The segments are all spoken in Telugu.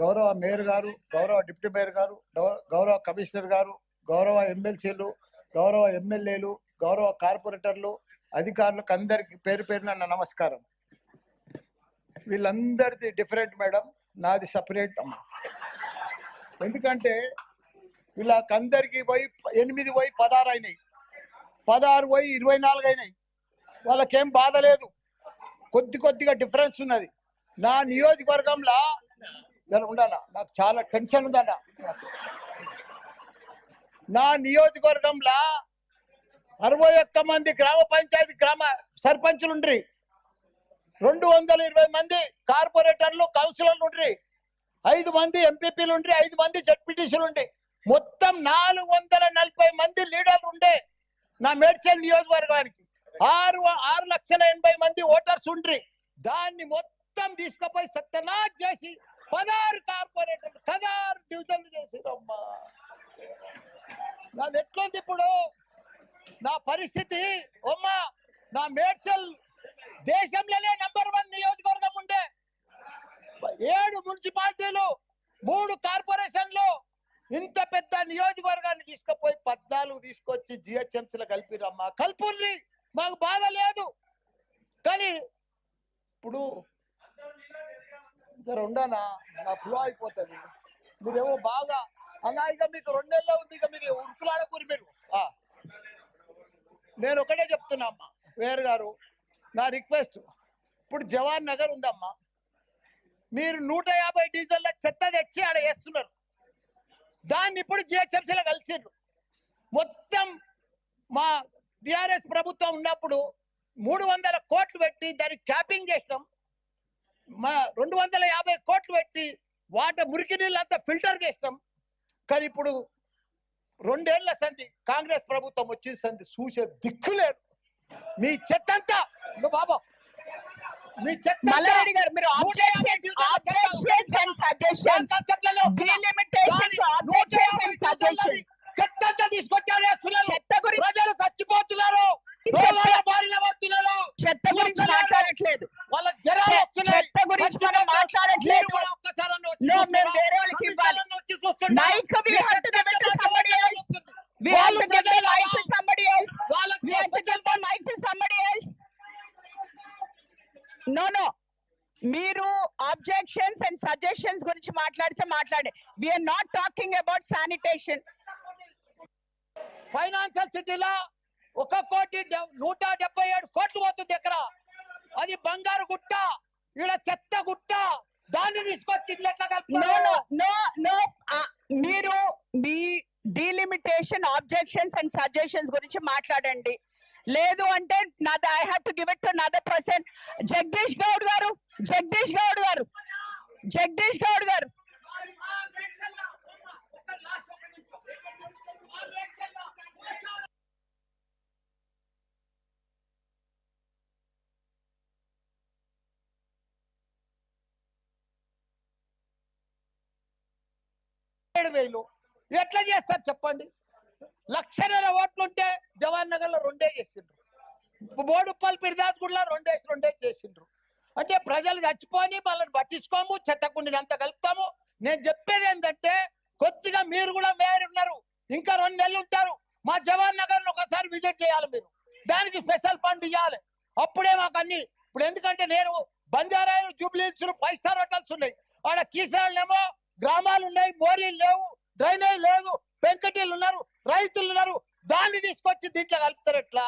గౌరవ మేయర్ గారు, గౌరవ డిప్యూటీ మేయర్ గారు, గౌరవ కమిషనర్ గారు, గౌరవ ఎమ్మెల్సీలు, గౌరవ ఎమ్మెల్యేలు, గౌరవ కార్పొరేటర్లు, అధికారులకు అందరికి పేరు పేరున నా నమస్కారం. వీళ్ళందరిది డిఫరెంట్ మేడం, నాది సపరేట్ అమ్మా. ఎందుకంటే వీళ్ళకందరికి పోయి 8 పోయి 16 అయినాయి, 16 పోయి 24 అయినాయి. వాళ్ళకేం బాధ లేదు, కొద్దిగా డిఫరెన్స్ ఉన్నది. నా నియోజకవర్గంలో ఉండాలా, నాకు చాలా టెన్షన్ ఉందన్న. నా నియోజకవర్గంలో 61 మంది గ్రామ పంచాయతీ సర్పంచులు ఉండ్రి, 220 మంది కార్పొరేటర్లు కౌన్సిలర్లు ఉండ్రి, 5 మంది ఎంపీపీలు ఉండ్రి, 5 మంది జడ్పీటీసీలు ఉండి, మొత్తం 440 మంది లీడర్లు ఉండే నా మేడ్చల్ నియోజకవర్గానికి. 6,80,000 మంది ఓటర్స్ ఉండ్రి. దాన్ని మొత్తం తీసుకుపోయి సత్యనాథ్ చేసి 16 కార్పొరేటర్లు 16 డివిజన్లు చేసిరమ్మా. నాది ఎట్లుంది ఇప్పుడు నా పరిస్థితి అమ్మా? నా మేడ్చల్ దేశంలోనే నంబర్ 1 నియోజకవర్గం ఉండే, 7 మున్సిపాలిటీలు, 3 కార్పొరేషన్లు, ఇంత పెద్ద నియోజకవర్గాన్ని తీసుకుపోయి 14 తీసుకొచ్చి జిహెచ్ఎంసీలో కలిపిరమ్మా. కల్పుర్రి, మాకు బాధ లేదు. కానీ ఇప్పుడు జర ఉండనా, నా ఫ్లో అయిపోతుంది. మీరేమో బాగా అలా, ఇక మీకు 2 నెలల్లో ఉంది, ఇక మీరు ఉరుకులాడకూరి. మీరు నేను ఒకటే చెప్తున్నా అమ్మా, వేరు గారు, నా రిక్వెస్ట్, ఇప్పుడు జవాన్ నగర్ ఉందమ్మా, మీరు 150 డీజిల్ల చెత్త తెచ్చి ఆడ వేస్తున్నారు. దాన్ని ఇప్పుడు జిహెచ్ఎంసీలో కలిసిండ్రు. మొత్తం మా టిఆర్ఎస్ ప్రభుత్వం ఉన్నప్పుడు 300 కోట్లు పెట్టి దానికి క్యాపింగ్ చేసినాం. మా 250 కోట్లు పెట్టి మురికి నీళ్ళంతా ఫిల్టర్ చేసినాం. కానీ ఇప్పుడు 2 ఏళ్ల సంధి కాంగ్రెస్ ప్రభుత్వం వచ్చిన సంధి చూసే దిక్కు లేదు. మీ చెత్త అంతా బాబా, మీ చెత్త మల్లారెడ్డి గారు, మీరు చెత్త తీసుకొచ్చారు. చెత్త గురించి ప్రజలు చచ్చిపోతున్నారు, చెత్త గురించి మాట్లాడట్లేదు, వాళ్ళకి చెత్త గురించి మనం మాట్లాడట్లేదు. మేము వేరే వాళ్ళకి ఇవ్వాలి mic. We have to give it to somebody else. We have to give the mic to somebody else. We have to give the mic to somebody else. No. మీరు ఆబ్జెక్షన్స్ అండ్ సజెషన్స్ గురించి మాట్లాడే. We are not talking about sanitation. Financial సిటీలో 1,177 కోట్లు పోతుంది ఎకరా. అది బంగారు గుట్ట, ఈడ చెత్త గుట్ట. దాన్ని తీసుకొచ్చి మీరు మీ డీలిమిటేషన్, ఆబ్జెక్షన్స్ అండ్ సజెషన్స్ గురించి మాట్లాడండి. లేదు అంటే నాది I have to give it to another person. Jagadish Goud గారు. ఎట్లా చేస్తారు చెప్పండి? 1,00,000 ఓట్లుంటే జవాన్ నగర్ లో 2 చేసిండ్రు, బోడుప్పల్ పిర్దాస్ గుడిలో 2 చేసిండ్రు. అంటే ప్రజలు చచ్చిపోని వాళ్ళని పట్టించుకోము, చెత్తకుండినంత కలుపుతాము. నేను చెప్పేది ఏంటంటే, కొద్దిగా మీరు కూడా మేయర్ ఉన్నారు, ఇంకా 2 నెలలు ఉంటారు. మా జవాన్ నగర్ ఒకసారి విజిట్ చేయాలి మీరు. దానికి స్పెషల్ ఫండ్ ఇవ్వాలి. అప్పుడే మాకు అన్ని. ఇప్పుడు ఎందుకంటే నేను బంజారాలు, జూబ్లీహిల్స్ 5 స్టార్ హోటల్స్ ఉన్నాయి. ఆడ కీసరాళ్ళేమో గ్రామాలు ఉన్నాయి, మోరీలు లేవు, డ్రైనేజ్ లేదు, పెంకటీలు ఉన్నారు, రైతులు ఉన్నారు. దాన్ని తీసుకొచ్చి దీంట్లో కలుపుతారు ఎట్లా?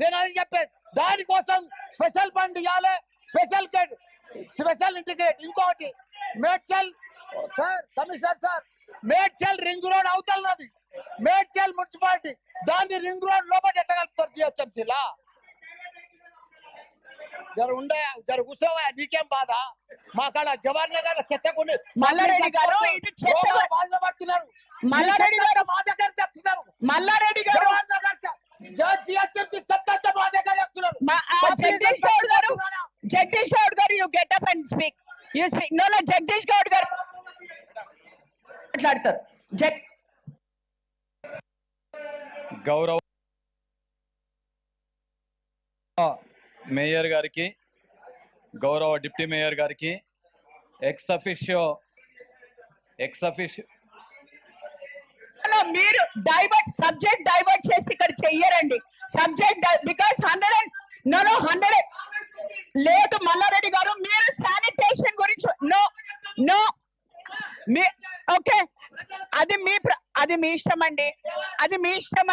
నేను అది చెప్పేది. దానికోసం స్పెషల్ ఫండ్ ఇవ్వాలి, స్పెషల్ ఇంటిగ్రేట్. ఇంకోటి, Medchal sir, commissioner sir, Medchal ring road అవుతున్నది, మేడ్చల్ మున్సిపాలిటీ, దాన్ని రింగ్ రోడ్ లోపల ఎట్లా కలుపుతారు జిహెచ్ఎంసీలా? జర కూర్చోవా, నీకేం బాధ? మా కాడ జవహర్ నగర్ చెత్తకుండి మల్లారెడ్డి గారు, ఇది బాధపడుతున్నారు. మల్లారెడ్డి గారు మా దగ్గర చెప్తున్నారు. మల్లారెడ్డి గారు చెత్త మా దగ్గర చెప్తున్నారు. జగదీష్ గౌడ్ గారు, you get up and speak. You speak. No Jagadish Goud గారు మాట్లాడతారు. గౌరవ మేయర్ గారికి, గౌరవ డిప్యూటీ మేయర్ గారికి, ఎక్స్ అఫిషియో ఎక్స్ అఫీషియల్ మీరు సబ్జెక్ట్ డైవర్ట్ చేసి ఇక్కడ చెయ్యరండి. సబ్జెక్ట్ బికాస్ 100 లేదు మల్లారెడ్డి గారు, మీరు శానిటేషన్ గురించి నో ఓకే, అది మీ ఇష్టం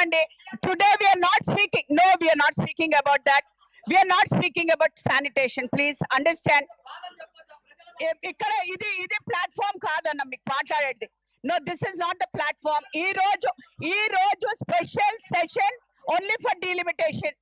అండి, today we are not speaking about that. We are not speaking about sanitation, please understand. ఇక్కడ ఇది ప్లాట్ఫామ్ కాదన్న మీకు మాట్లాడేది. No, this is not the platform. ఈ రోజు special session only for delimitation.